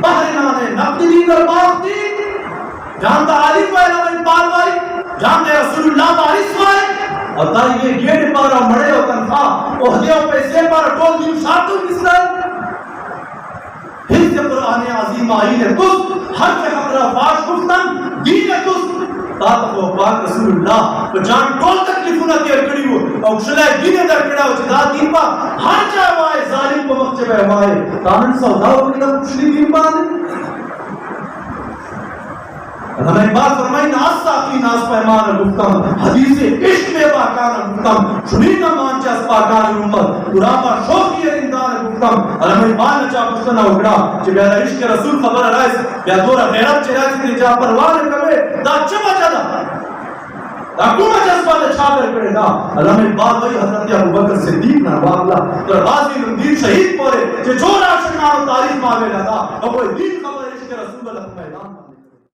بحرنانے نقد دین در باختی جانتا عالم وائے نمائی پال وائے جانتے رسول اللہ بارس وائے اور تائی یہ گیٹ پارا مڑے ہو تنخواہ اہدیوں پیسے پر ٹول دیم شارتو کسر حفظ قرآن عظیم آئین کس ہر کے حمرہ فاش گفتن دین کس تاتق و پاک رسول اللہ تو جان ٹول تکلیفوں نہ تیر کری ہو اور شلائے دینے در کڑا ہو جدا دین پا ہر جائے وائے ظالم کو مقچب ہے وائے تانن سوداؤ کنا کچھلی دین پا دے ہمیں بات فرمائی ناس ساقی ناس پیمان گفتم حدیث عشق میں پاکان گفتم شنیدہ مانچہ اس پاکان امت قرآبہ شوقی رندان گفتم اور ہمیں بات نچا پشتنا اگڑا کہ بیادہ عشق رسول خبر رائز بیادہ دورا غیرت چرائز کی جا پروان کبے دا چمہ جدا دا کمہ جذبہ دا چھاگر کرے دا اور ہمیں بات وہی حضرت ابو بکر صدیق نا واقعہ تو غازی رندین شہید پورے کہ جو راشنان و تاریخ ماوے لگا اور کوئی دین خبر عشق رسول اللہ میدان